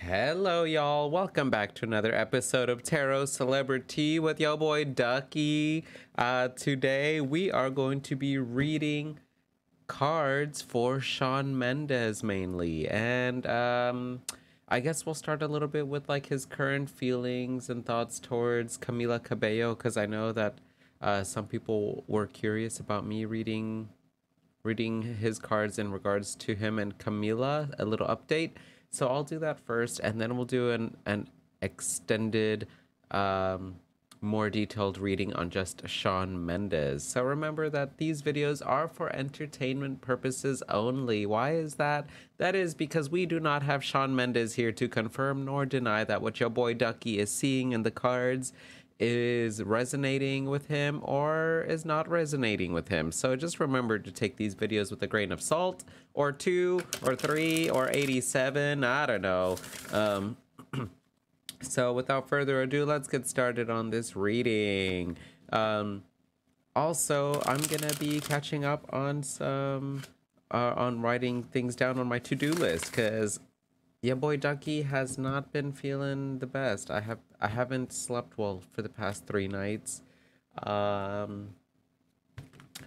Hello, y'all. Welcome back to another episode of Tarot CelebriTEA with your boy Ducky. Today we are going to be reading cards for Shawn Mendes mainly, and I guess we'll start a little bit with like his current feelings and thoughts towards Camila Cabello, because I know that some people were curious about me reading his cards in regards to him and Camila, a little update. So I'll do that first, and then we'll do an extended, more detailed reading on just Shawn Mendes. So remember that these videos are for entertainment purposes only. Why is that? That is because we do not have Shawn Mendes here to confirm nor deny that what your boy Ducky is seeing in the cards is resonating with him or is not resonating with him. So just remember to take these videos with a grain of salt, or 2 or 3 or 87, I don't know. So without further ado, let's get started on this reading. Also, I'm gonna be catching up on some on writing things down on my to-do list, because yeah, boy Ducky has not been feeling the best. I haven't slept well for the past 3 nights.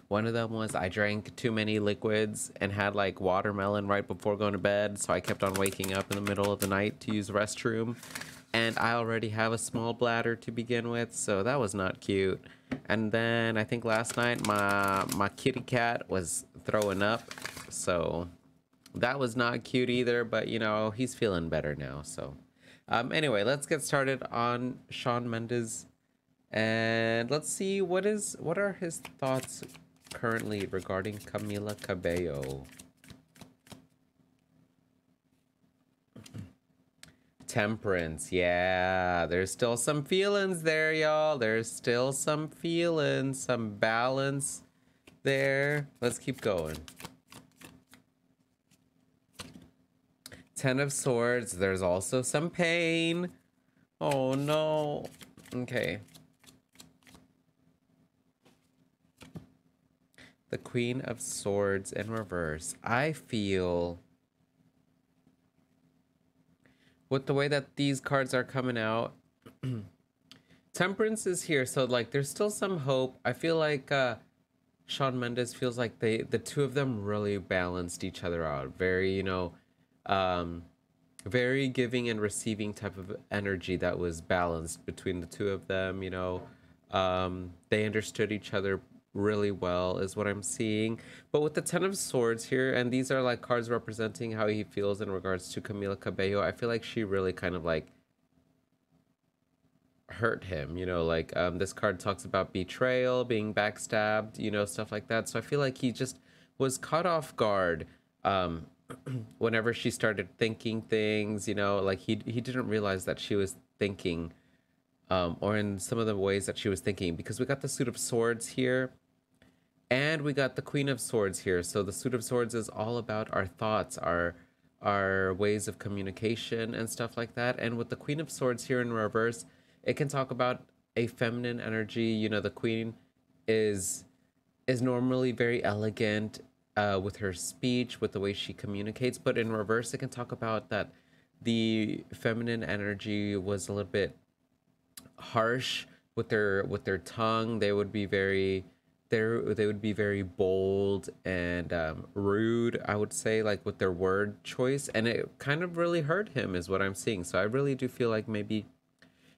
One of them was I drank too many liquids and had like watermelon right before going to bed, so I kept on waking up in the middle of the night to use the restroom. And I already have a small bladder to begin with, so that was not cute. And then I think last night my kitty cat was throwing up, so that was not cute either, but you know, he's feeling better now. So anyway, let's get started on Shawn Mendes, and let's see what are his thoughts currently regarding Camila Cabello. Temperance, yeah, there's still some feelings there, y'all. There's still some feelings, some balance there. Let's keep going. Ten of Swords, there's also some pain. Oh no. Okay. The Queen of Swords in reverse. I feel with the way that these cards are coming out, Temperance is here, so like there's still some hope. I feel like Shawn Mendes feels like the two of them really balanced each other out. Very, you know, very giving and receiving type of energy that was balanced between the two of them. You know, they understood each other really well is what I'm seeing. But with the Ten of Swords here, and these are like cards representing how he feels in regards to Camila Cabello, I feel like she really kind of like hurt him, you know, like this card talks about betrayal, being backstabbed, you know, stuff like that. So I feel like he just was caught off guard whenever she started thinking things, you know, like he didn't realize that she was thinking, or in some of the ways that she was thinking, because we got the Suit of Swords here and we got the Queen of Swords here. So the Suit of Swords is all about our thoughts, our ways of communication and stuff like that. And with the Queen of Swords here in reverse, it can talk about a feminine energy. You know, the Queen is normally very elegant with her speech, with the way she communicates, but in reverse, it can talk about that the feminine energy was a little bit harsh with their tongue. They would be very they would be very bold and rude, I would say, like with their word choice, and it kind of really hurt him is what I'm seeing. So I really do feel like maybe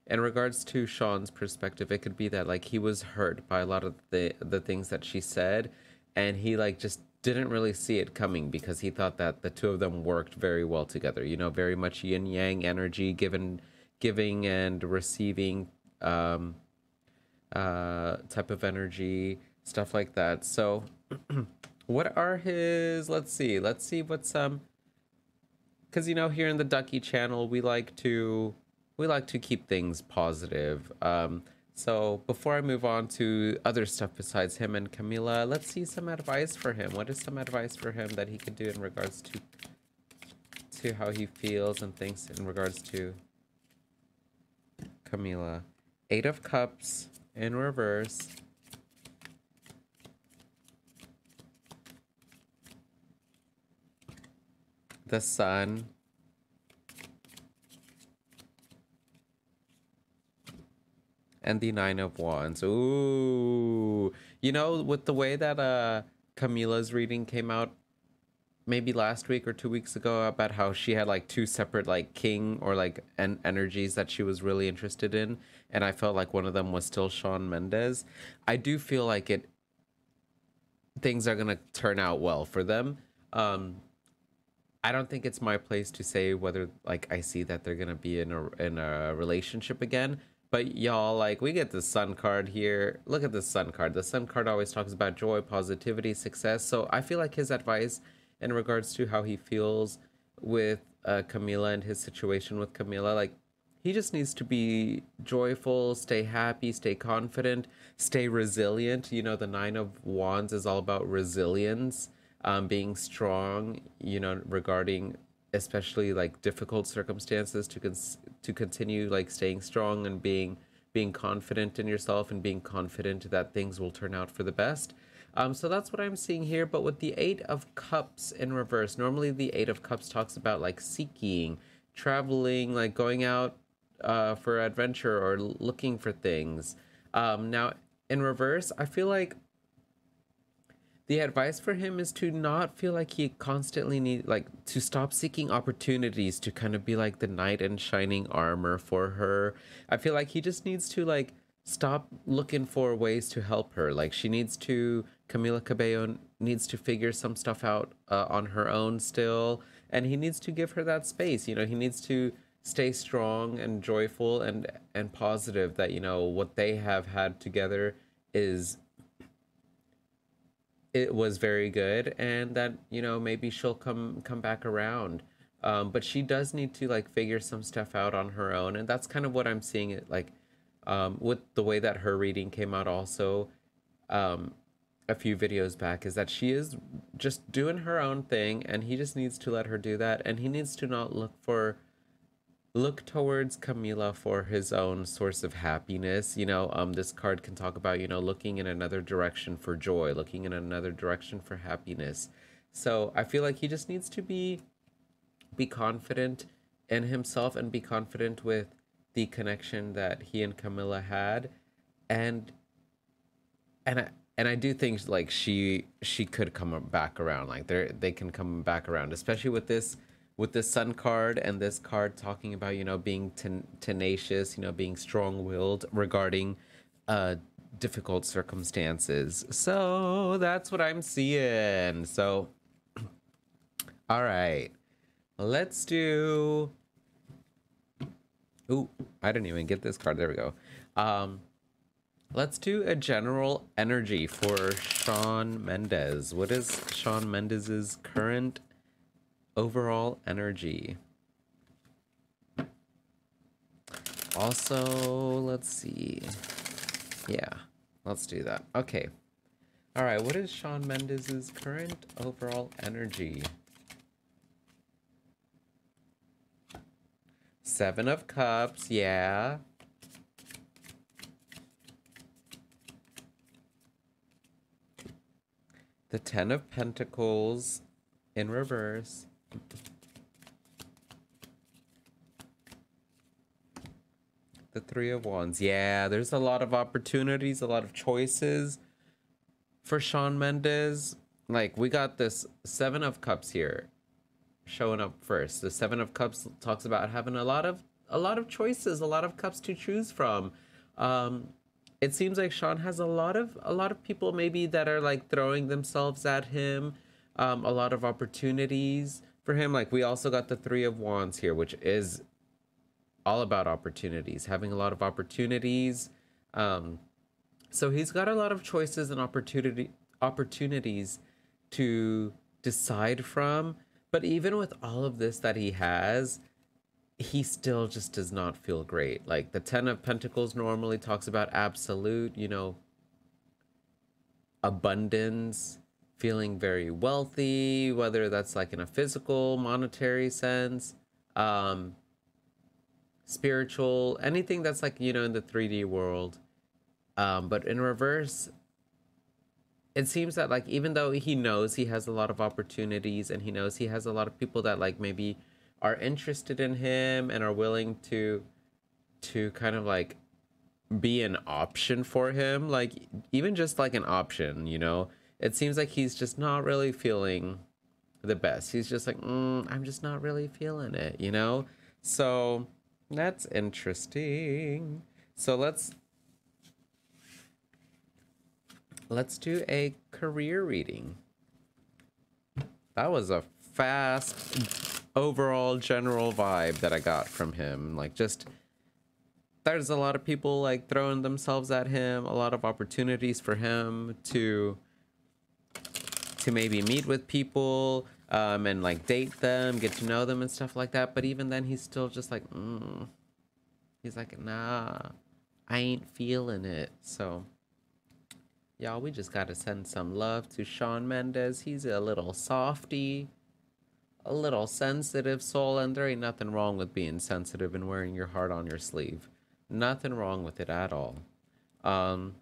in regards to Shawn's perspective, it could be that like he was hurt by a lot of the things that she said, and he like just didn't really see it coming, because he thought that the two of them worked very well together, you know, very much yin yang energy, giving and receiving type of energy, stuff like that. So what are his, let's see what's because you know, here in the Ducky channel we like to keep things positive. So before I move on to other stuff besides him and Camila, let's see some advice for him. What is some advice for him that he could do in regards to how he feels and thinks in regards to Camila? 8 of Cups in reverse. The Sun. And the Nine of Wands. Ooh. You know, with the way that Camila's reading came out maybe last week or 2 weeks ago about how she had like two separate like king or like energies that she was really interested in, and I felt like one of them was still Shawn Mendes. I do feel like it things are gonna turn out well for them. Um, I don't think it's my place to say whether like I see that they're gonna be in a relationship again. But y'all, like we get the Sun card here. Look at the Sun card. The Sun card always talks about joy, positivity, success. So I feel like his advice in regards to how he feels with Camila and his situation with Camila, like he just needs to be joyful, stay happy, stay confident, stay resilient. You know, the Nine of Wands is all about resilience, being strong, you know, regarding especially like difficult circumstances to continue like staying strong and being confident in yourself and being confident that things will turn out for the best. So that's what I'm seeing here. But with the Eight of Cups in reverse, normally the Eight of Cups talks about like seeking, traveling, like going out for adventure or looking for things. Now, in reverse, I feel like the advice for him is to not feel like he constantly need like to stop seeking opportunities to kind of be like the knight in shining armor for her. I feel like he just needs to like stop looking for ways to help her. Like she needs to Camila Cabello needs to figure some stuff out on her own still, and he needs to give her that space. You know, he needs to stay strong and joyful and positive that you know what they have had together is it was very good, and that you know maybe she'll come back around. But she does need to like figure some stuff out on her own, and that's kind of what I'm seeing it like with the way that her reading came out also um, a few videos back, is that she is just doing her own thing, and he just needs to let her do that, and he needs to not look towards Camila for his own source of happiness. You know, this card can talk about, you know, looking in another direction for joy, looking in another direction for happiness. So I feel like he just needs to be confident in himself and be confident with the connection that he and Camila had. And and I do think like she could come back around. Like they can come back around, especially with this Sun card and this card talking about you know being tenacious, you know being strong-willed regarding uh difficult circumstances. So that's what I'm seeing. So all right, let's do. Ooh, I didn't even get this card. There we go. Um, let's do a general energy for Shawn Mendes. What is Shawn Mendes's current overall energy? Also, let's see. Yeah, let's do that. Okay. All right, what is Shawn Mendes's current overall energy? Seven of Cups, yeah. The Ten of Pentacles in reverse. The Three of Wands. Yeah, there's a lot of opportunities, a lot of choices for Shawn Mendes. Like, we got this Seven of Cups here showing up first. The Seven of Cups talks about having a lot of choices, a lot of cups to choose from. Um, it seems like Shawn has a lot of people maybe that are like throwing themselves at him. A lot of opportunities for him. Like we also got the Three of Wands here, which is all about opportunities, having a lot of opportunities. Um, so he's got a lot of choices and opportunities to decide from. But even with all of this that he has, he still just does not feel great. Like the Ten of Pentacles normally talks about absolute, you know, abundance, feeling very wealthy, whether that's like in a physical, monetary sense, um, spiritual, anything that's like, you know, in the 3D world. But in reverse, it seems that like even though he knows he has a lot of opportunities and he knows he has a lot of people that like maybe are interested in him and are willing to kind of like be an option for him, like even just like an option, you know. It seems like he's just not really feeling the best. He's just like, I'm just not really feeling it, you know. So that's interesting. So let's do a career reading. That was a fast overall general vibe that I got from him. Like, just there's a lot of people like throwing themselves at him, a lot of opportunities for him to maybe meet with people, and like date them, get to know them and stuff like that. But even then, he's still just like, he's like, nah, I ain't feeling it. So y'all, we just gotta send some love to Shawn Mendes. He's a little softy, a little sensitive soul, and there ain't nothing wrong with being sensitive and wearing your heart on your sleeve. Nothing wrong with it at all. Um,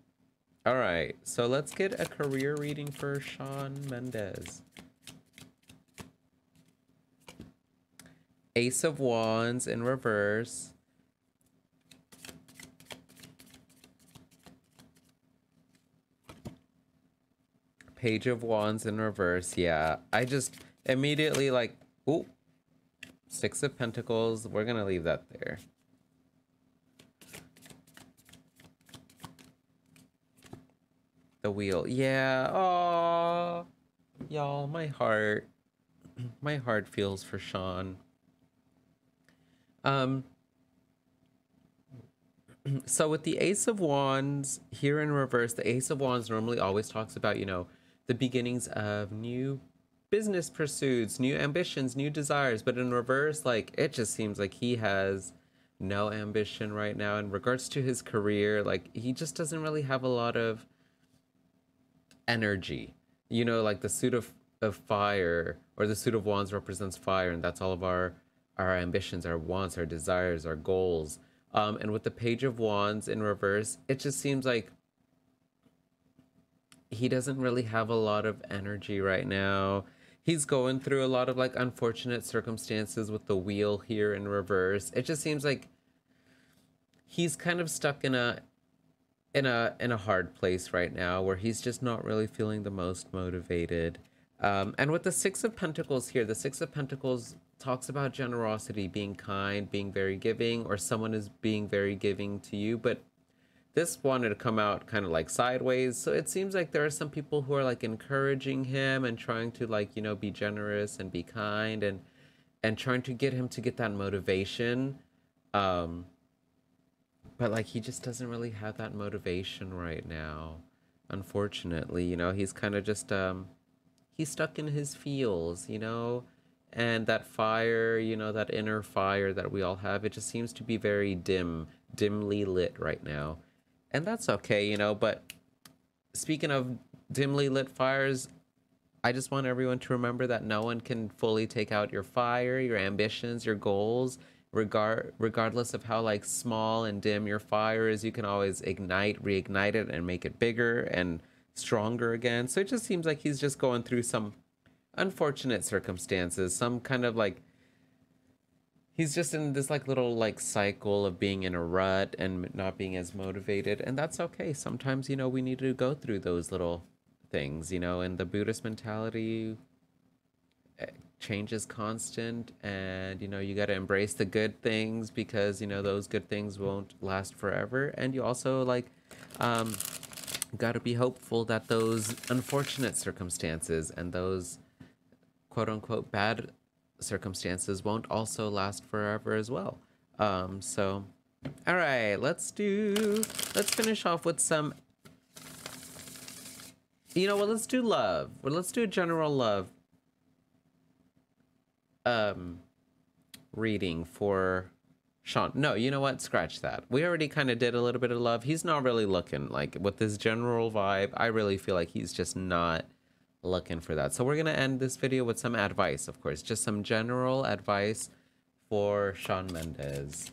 all right, so let's get a career reading for Shawn Mendes. Ace of Wands in reverse. Page of Wands in reverse. Yeah, I just immediately like, ooh, Six of Pentacles. We're gonna leave that there. The Wheel. Yeah. Oh, y'all, my heart feels for Shawn. So with the Ace of Wands here in reverse, the Ace of Wands normally always talks about, you know, the beginnings of new business pursuits, new ambitions, new desires. But in reverse, like, it just seems like he has no ambition right now in regards to his career. Like, he just doesn't really have a lot of energy. You know, like the suit of fire, or the suit of wands represents fire, and that's all of our ambitions, our wants, our desires, our goals. And with the page of wands in reverse, it just seems like he doesn't really have a lot of energy right now. He's going through a lot of like unfortunate circumstances with the wheel here in reverse. It just seems like he's kind of stuck in a hard place right now, where he's just not really feeling the most motivated. And with the Six of Pentacles here, the Six of Pentacles talks about generosity, being kind, being very giving, or someone is being very giving to you. But this wanted to come out kind of like sideways. So it seems like there are some people who are like encouraging him and trying to, like, you know, be generous and be kind, and trying to get him to get that motivation. Um, but like, he just doesn't really have that motivation right now. Unfortunately, you know, he's kind of just he's stuck in his feels, you know, and that fire, you know, that inner fire that we all have, it just seems to be very dimly lit right now. And that's okay, you know. But speaking of dimly lit fires, I just want everyone to remember that no one can fully take out your fire, your ambitions, your goals. Regardless of how like small and dim your fire is, you can always reignite it, and make it bigger and stronger again. So it just seems like he's just going through some unfortunate circumstances, some kind of like, he's just in this like little like cycle of being in a rut and not being as motivated, and that's okay. Sometimes, you know, we need to go through those little things, you know. In the Buddhist mentality, change is constant, and you know, you got to embrace the good things, because you know those good things won't last forever. And you also like got to be hopeful that those unfortunate circumstances and those quote unquote bad circumstances won't also last forever as well. So all right, let's finish off with some, you know what, let's do love. Well, let's do a general love reading for Shawn. No, you know what? Scratch that. We already kind of did a little bit of love. He's not really looking, like, with this general vibe. I really feel like he's just not looking for that. So we're going to end this video with some advice, of course. Just some general advice for Shawn Mendes.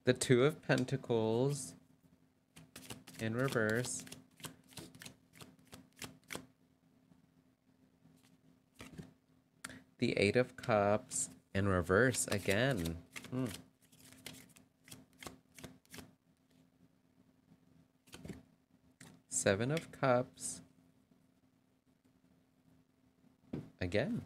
The Two of Pentacles in reverse. The Eight of Cups In reverse again. Seven of Cups. Again.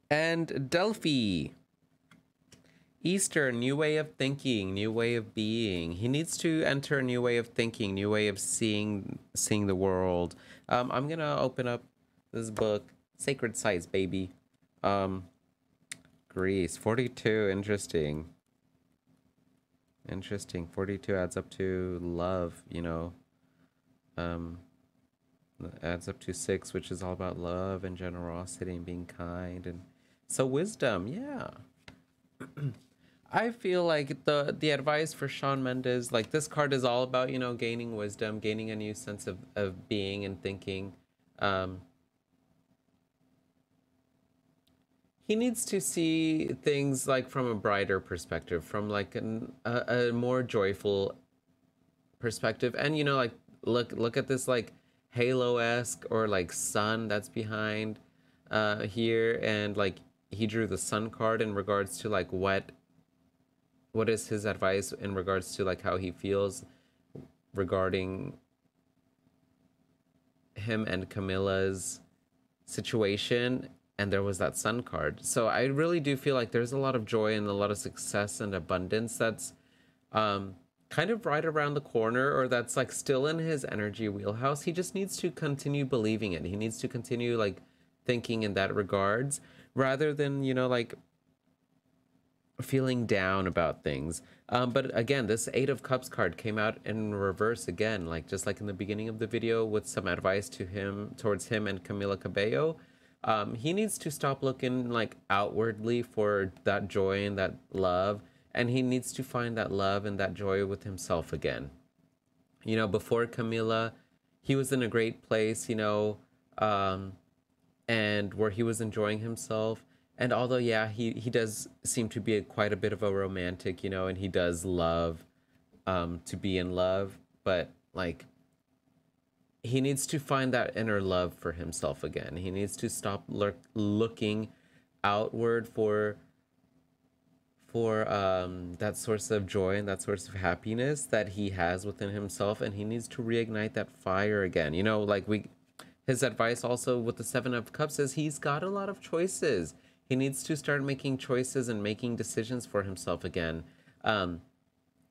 And Delphi. Easter, new way of thinking, new way of being. He needs to enter a new way of thinking, new way of seeing the world. I'm gonna open up this book. Sacred Sites, baby. Greece, 42, interesting. Interesting. 42 adds up to love, you know. Adds up to 6, which is all about love and generosity and being kind. And so wisdom, yeah. I feel like the advice for Shawn Mendes, like this card is all about, you know, gaining wisdom, gaining a new sense of being and thinking. He needs to see things like from a brighter perspective, from like a more joyful perspective. And, you know, like look at this like halo-esque or like sun that's behind here. And like he drew the sun card in regards to like what is his advice in regards to like how he feels regarding him and Camila's situation. And there was that sun card. So I really do feel like there's a lot of joy and a lot of success and abundance that's kind of right around the corner, or that's like still in his energy wheelhouse. He just needs to continue believing it. He needs to continue like thinking in that regards, rather than, you know, like feeling down about things. But again, this Eight of Cups card came out in reverse again, like just like in the beginning of the video, with some advice to him, towards him and Camila Cabello. He needs to stop looking like outwardly for that joy and that love, and he needs to find that love and that joy with himself again. You know, before Camila, he was in a great place, you know, and where he was enjoying himself. And although, yeah, he does seem to be quite a bit of a romantic, you know, and he does love to be in love, but like he needs to find that inner love for himself again. He needs to stop looking outward for that source of joy and that source of happiness that he has within himself, and he needs to reignite that fire again. You know, like his advice also with the Seven of Cups is he's got a lot of choices. He needs to start making choices and making decisions for himself again. And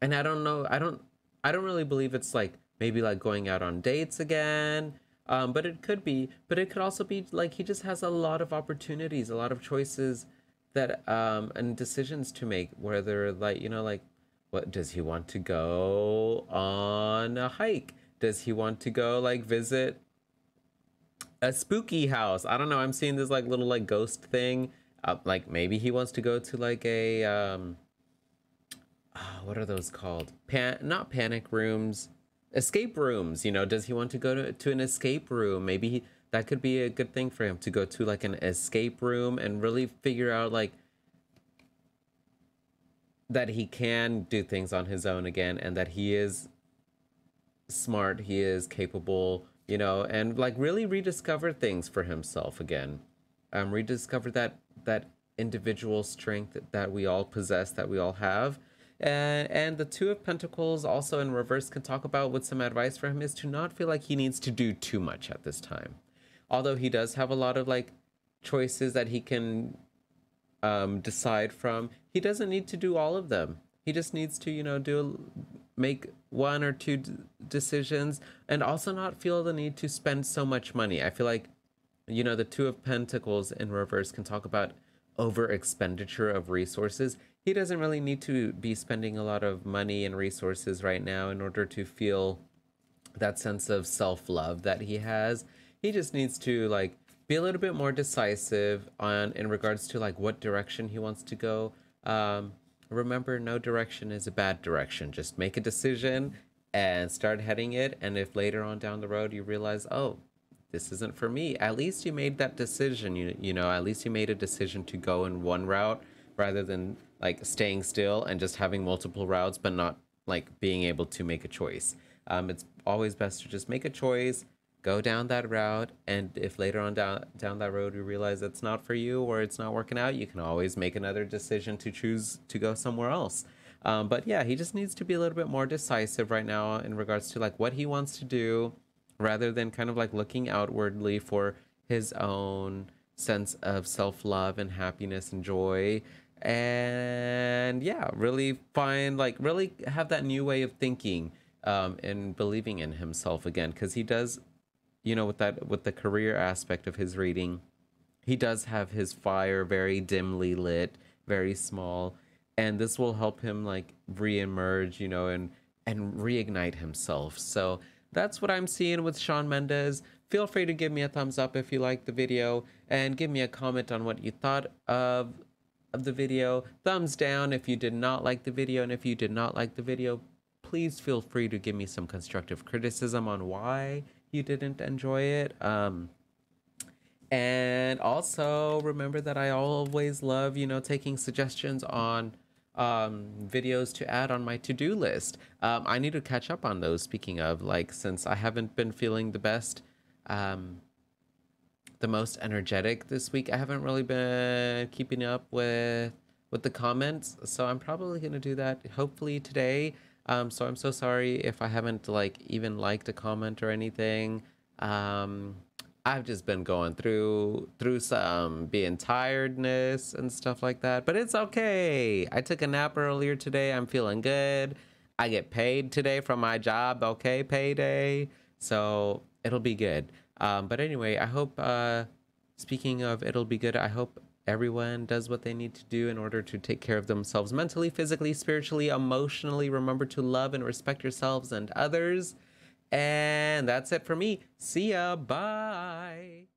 I don't know, I don't really believe it's like maybe like going out on dates again. But it could be, but it could also be like he just has a lot of opportunities, a lot of choices that and decisions to make, whether like, you know, like what does he want to go on a hike? Does he want to go like visit a spooky house? I don't know. I'm seeing this like little like ghost thing. Like maybe he wants to go to like a what are those called? Not panic rooms, escape rooms. You know, does he want to go to an escape room? Maybe that could be a good thing for him to go to like an escape room and really figure out like that he can do things on his own again, and that he is smart, he is capable, you know, and like really rediscover things for himself again. Rediscover that individual strength that we all possess, that we all have. And the Two of Pentacles also in reverse can talk about, with some advice for him, is to not feel like he needs to do too much at this time. Although he does have a lot of like choices that he can decide from, he doesn't need to do all of them. He just needs to, you know, make one or two decisions, and also not feel the need to spend so much money. I feel like, you know, the Two of Pentacles in reverse can talk about over expenditure of resources. He doesn't really need to be spending a lot of money and resources right now in order to feel that sense of self-love that he has. He just needs to like be a little bit more decisive in regards to like what direction he wants to go. Remember, no direction is a bad direction. Just make a decision and start heading it. And if later on down the road you realize, oh, this isn't for me, at least you made that decision. You know, at least you made a decision to go in one route rather than like staying still and just having multiple routes but not like being able to make a choice. It's always best to just make a choice, go down that route. And if later on down that road you realize it's not for you or it's not working out, you can always make another decision to choose to go somewhere else. But yeah, he just needs to be a little bit more decisive right now in regards to like what he wants to do, rather than kind of like looking outwardly for his own sense of self-love and happiness and joy. And yeah, really find like really have that new way of thinking, and believing in himself again, because he does, with that, with the career aspect of his reading, he does have his fire very dimly lit, very small, and this will help him like re-emerge, and reignite himself. So that's what I'm seeing with Shawn Mendes. Feel free to give me a thumbs up if you liked the video, and give me a comment on what you thought of the video. Thumbs down if you did not like the video, and if you did not like the video, please feel free to give me some constructive criticism on why you didn't enjoy it. And also remember that I always love, taking suggestions on videos to add on my to-do list. I need to catch up on those, speaking of, like, since I haven't been feeling the best, the most energetic this week. I haven't really been keeping up with the comments, so I'm probably gonna do that hopefully today. So I'm so sorry if I haven't like even liked a comment or anything. I've just been going through some being tiredness and stuff like that, but it's okay. I took a nap earlier today. I'm feeling good. I get paid today from my job. Okay, payday. So it'll be good. But anyway, I hope, speaking of it'll be good, I hope everyone does what they need to do in order to take care of themselves mentally, physically, spiritually, emotionally. Remember to love and respect yourselves and others. And that's it for me. See ya. Bye.